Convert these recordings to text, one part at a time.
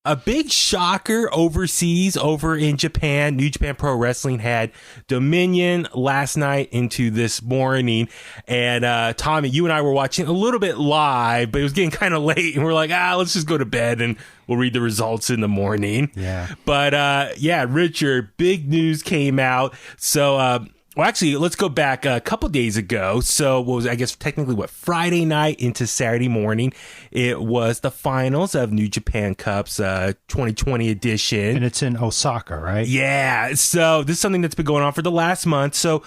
A big shocker overseas, over in Japan. New Japan Pro Wrestling had Dominion last night into this morning. And Tommy, you and I were watching a little bit live, but it was getting kind of late. And we're like, let's just go to bed and we'll read the results in the morning. Yeah. But Richard, big news came out. So, well, actually, let's go back a couple days ago. So, what was, I guess, technically, Friday night into Saturday morning, it was the finals of New Japan Cup's 2020 edition. And it's in Osaka, right? Yeah. So, this is something that's been going on for the last month. So,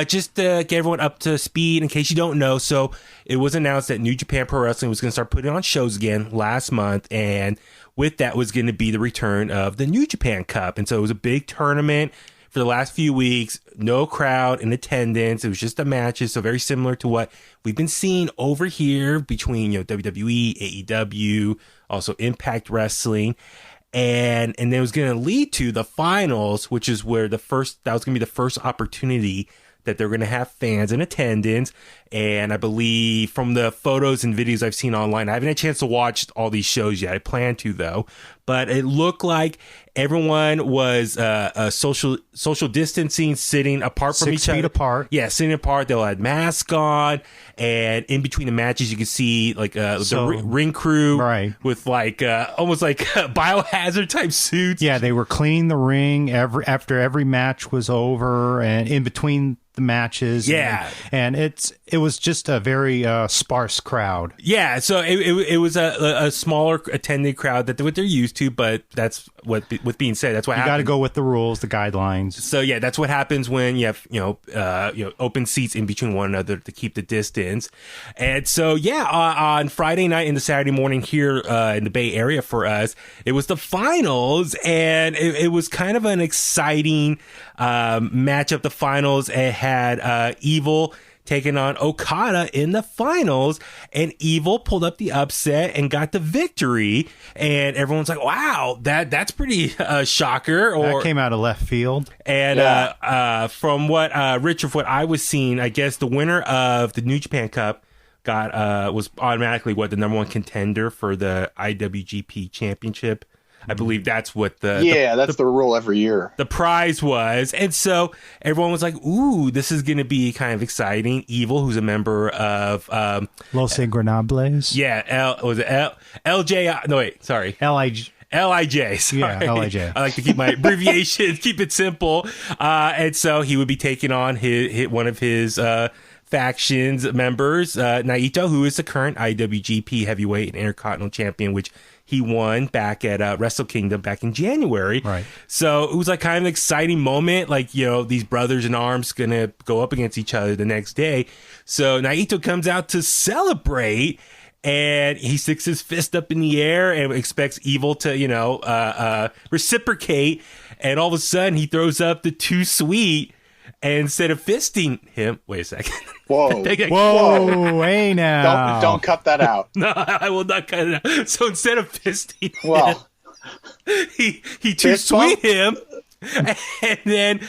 just to get everyone up to speed, in case you don't know, so it was announced that New Japan Pro Wrestling was going to start putting on shows again last month. And with that was going to be the return of the New Japan Cup. And so, it was a big tournament. For the last few weeks, no crowd in attendance. It was just the matches, so very similar to what we've been seeing over here between WWE, AEW, also Impact Wrestling, and then it was going to lead to the finals, which is where that was going to be the first opportunity that they're going to have fans in attendance. And I believe from the photos and videos I've seen online, I haven't had a chance to watch all these shows yet. I plan to, though. But it looked like everyone was social distancing, sitting apart from each other. 6 feet apart. Yeah, sitting apart. They all had masks on. And in between the matches, you could see like the ring crew with like almost like biohazard type suits. Yeah, they were cleaning the ring after every match was over and in between the matches. Yeah. And it was just a very sparse crowd. Yeah, so it was a smaller attended crowd that what they're used to, but that's with being said, that's what happens. You got to go with the rules, the guidelines. So yeah, that's what happens when you have open seats in between one another to keep the distance. And so on Friday night and the Saturday morning here in the Bay Area for us, it was the finals, and it was kind of an exciting matchup. The finals, it had Evil taking on Okada in the finals, and Evil pulled up the upset and got the victory. And everyone's like, "Wow, that's pretty shocker." That came out of left field. And from what Richard, what I was seeing, I guess the winner of the New Japan Cup was automatically the number one contender for the IWGP Championship. I believe that's what that's the rule every year. The prize was. And so everyone was like, ooh, this is going to be kind of exciting. Evil, who's a member of Los Ingobernables. Yeah, LJ. No, wait, sorry. LIJ. Sorry. Yeah, LIJ. I like to keep my abbreviations, keep it simple. And so he would be taking on one of his factions members, Naito, who is the current IWGP Heavyweight and Intercontinental Champion, which he won back at Wrestle Kingdom back in January. Right. So it was like kind of an exciting moment. Like, these brothers in arms going to go up against each other the next day. So Naito comes out to celebrate, and he sticks his fist up in the air and expects Evil to, reciprocate. And all of a sudden he throws up the too sweet. And instead of fisting him, wait a second. Whoa. Whoa, hey now. Don't cut that out. No, I will not cut it out. So instead of fisting him, he too sweet him. And then,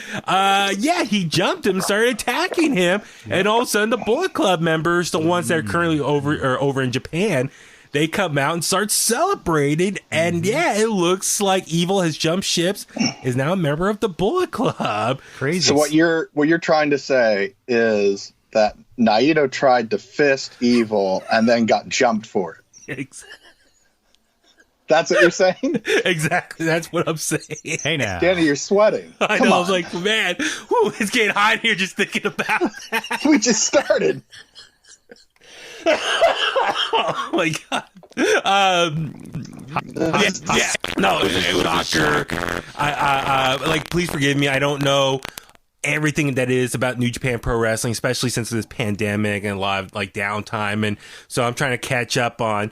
he jumped him and started attacking him. And all of a sudden, the Bullet Club members, the ones that are currently over in Japan, they come out and start celebrating, and it looks like Evil has jumped ships, is now a member of the Bullet Club. Crazy. So what you're trying to say is that Naito tried to fist Evil and then got jumped for it. Exactly. That's what you're saying? Exactly. That's what I'm saying. Hey now. Danny, you're sweating. I know. I was like, man, it's getting hot in here just thinking about that. We just started. Oh my god. No, it was shocker. I please forgive me. I don't know everything that is about New Japan Pro Wrestling, especially since this pandemic and a lot of downtime, and so I'm trying to catch up on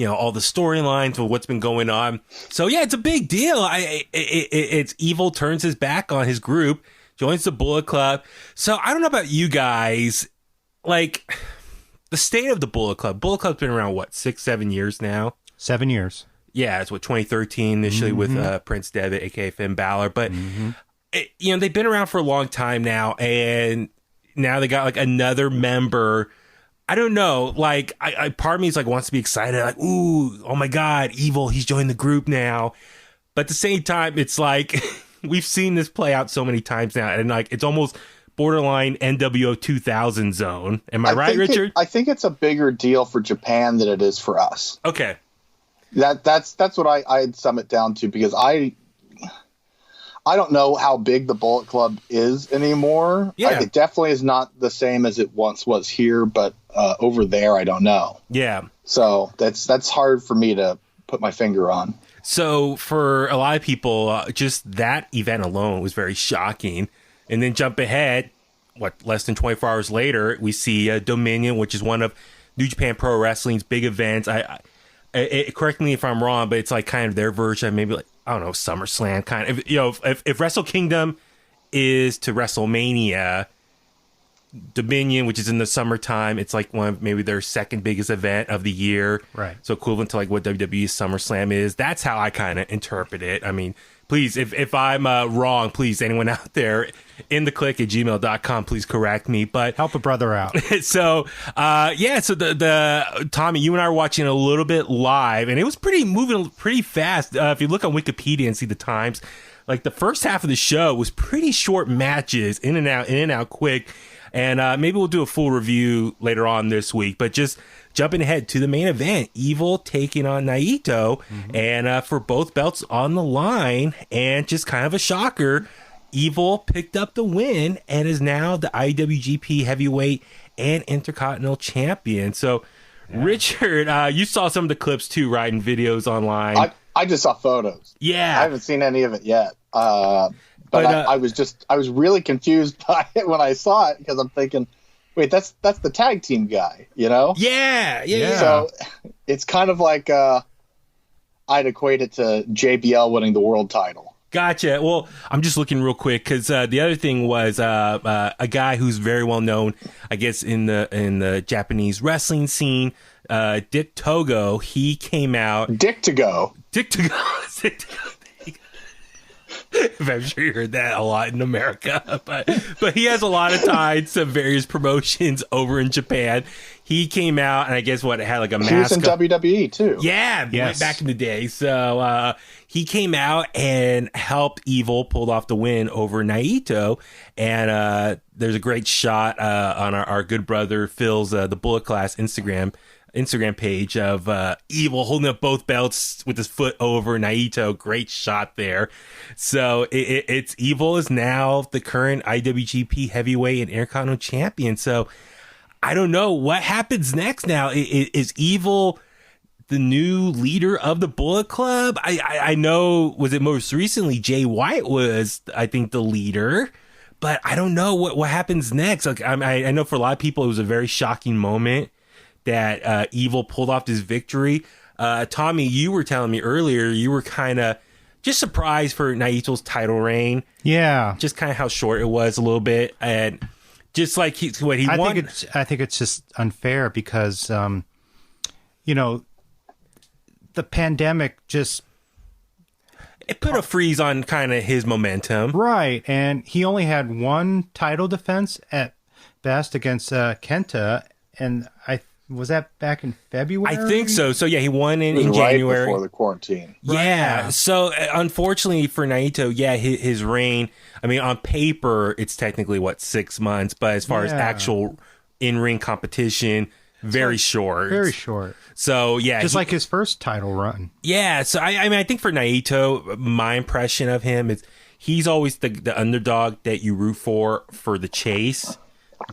all the storylines of what's been going on. So it's a big deal. It's Evil turns his back on his group, joins the Bullet Club. So I don't know about you guys, the state of the Bullet Club. Bullet Club's been around, 6-7 years now? 7 years. Yeah, it's 2013 initially with Prince Devitt, a.k.a. Finn Balor. But, they've been around for a long time now, and now they got another member I don't know. Like, I part of me is like wants to be excited. Like, ooh, oh my God, Evil, he's joined the group now. But at the same time, it's like we've seen this play out so many times now, and like it's almost borderline NWO 2000 zone. Am I right, Richard? I think it's a bigger deal for Japan than it is for us. Okay. That's what I'd sum it down to, because I don't know how big the Bullet Club is anymore. Yeah. It definitely is not the same as it once was here, but over there, I don't know. Yeah. So that's hard for me to put my finger on. So for a lot of people, just that event alone was very shocking. And then jump ahead, less than 24 hours later, we see Dominion, which is one of New Japan Pro Wrestling's big events. Correct me if I'm wrong, but it's like kind of their version, maybe like, I don't know, SummerSlam kind of. If Wrestle Kingdom is to WrestleMania, Dominion, which is in the summertime, it's like one of maybe their second biggest event of the year. Right. So equivalent to like what WWE's SummerSlam is. That's how I kind of interpret it. I mean, please, if I'm wrong, please, anyone out there, inthetliq@gmail.com, please correct me. But Help a brother out. so the Tommy, you and I were watching a little bit live, and it was moving pretty fast. If you look on Wikipedia and see the times, like the first half of the show was pretty short matches, in and out quick. And maybe we'll do a full review later on this week. But just jumping ahead to the main event, Evil taking on Naito, and for both belts on the line, and just kind of a shocker, Evil picked up the win and is now the IWGP Heavyweight and Intercontinental Champion. So, yeah. Richard, you saw some of the clips too, right, and videos online. I just saw photos. Yeah, I haven't seen any of it yet. But I was really confused by it when I saw it, because I'm thinking, wait, that's the tag team guy, you know? Yeah. So it's kind of like I'd equate it to JBL winning the world title. Gotcha. Well, I'm just looking real quick because the other thing was a guy who's very well known, I guess, in the Japanese wrestling scene, Dick Togo. He came out. Dick to go. I'm sure you heard that a lot in America, but he has a lot of ties to various promotions over in Japan. He came out, and I guess it had like a mask. He was in WWE too. Yeah, yes. Back in the day. So he came out and helped Evil pull off the win over Naito. And there's a great shot on our good brother Phil's The Bullet Class Instagram page of Evil holding up both belts with his foot over Naito. Great shot there. So it's Evil is now the current IWGP Heavyweight and Intercontinental Champion. So I don't know what happens next now. Is Evil the new leader of the Bullet Club? I know, was it most recently Jay White was, I think, the leader, but I don't know what happens next. Like I know for a lot of people it was a very shocking moment that Evil pulled off his victory. Tommy, you were telling me earlier you were kind of just surprised for Naito's title reign. Yeah, just kind of how short it was a little bit, and just like he won. I think it's just unfair because the pandemic just it put a freeze on kind of his momentum, right? And he only had one title defense at best against Kenta, and was that back in February? I think so. So yeah, he won in January before the quarantine. Yeah. Right. So unfortunately for Naito, his reign. I mean, on paper, it's technically 6 months, but as far as actual in-ring competition, very short. Very short. So yeah, just like his first title run. Yeah. So I mean, I think for Naito, my impression of him is he's always the underdog that you root for the chase.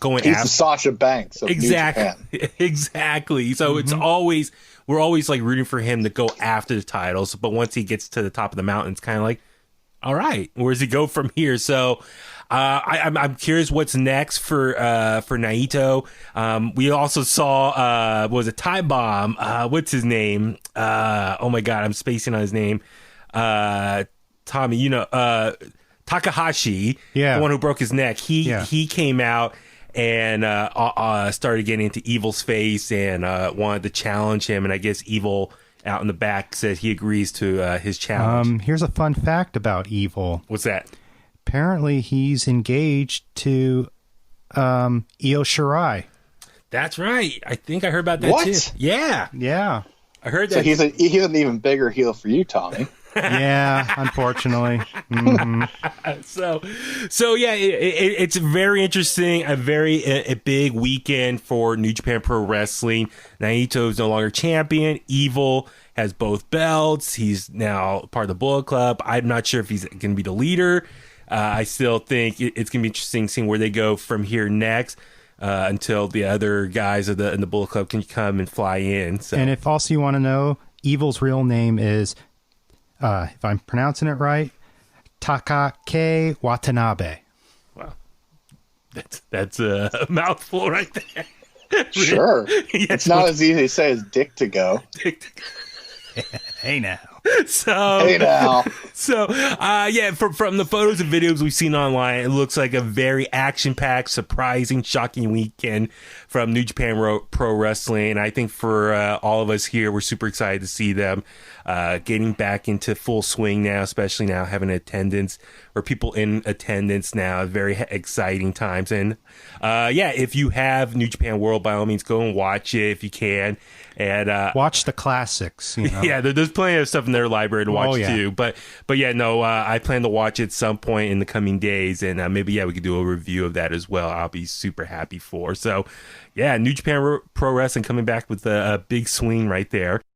He's the Sasha Banks of exactly. So it's we're always like rooting for him to go after the titles, but once he gets to the top of the mountain, it's kind of like, all right, where does he go from here? So I'm curious what's next for Naito. We also saw Ty Bomb. What's his name? Oh my God, I'm spacing on his name. Tommy, Takahashi, the one who broke his neck. He came out and started getting into Evil's face and wanted to challenge him. And I guess Evil out in the back says he agrees to his challenge. Here's a fun fact about Evil. What's that? Apparently he's engaged to Io Shirai. That's right. I think I heard about that What? too. Yeah, Yeah. I heard So that. he's an even bigger heel for you, Tommy. Yeah, unfortunately. So yeah, it's very interesting. A big weekend for New Japan Pro Wrestling. Naito is no longer champion. Evil has both belts. He's now part of the Bullet Club. I'm not sure if he's going to be the leader. I still think it's going to be interesting seeing where they go from here next. Until the other guys in the Bullet Club can come and fly in. So. And if also you want to know, Evil's real name is, if I'm pronouncing it right, Takake Watanabe. Wow, that's a mouthful right there. Sure, Yes, it's not as easy to say as Dick to go. Hey now. Hey now. Yeah, from the photos and videos we've seen online, it looks like a very action-packed, surprising, shocking weekend from New Japan Pro Wrestling. And I think for all of us here, we're super excited to see them getting back into full swing now, especially now having attendance or people in attendance now. Very exciting times. And if you have New Japan World, by all means, go and watch it if you can. And watch the classics. You know? Yeah, there's plenty of stuff in their library to watch too. But I plan to watch it some point in the coming days, and maybe we could do a review of that as well. I'll be super happy for. So, yeah, New Japan Pro Wrestling coming back with a big swing right there.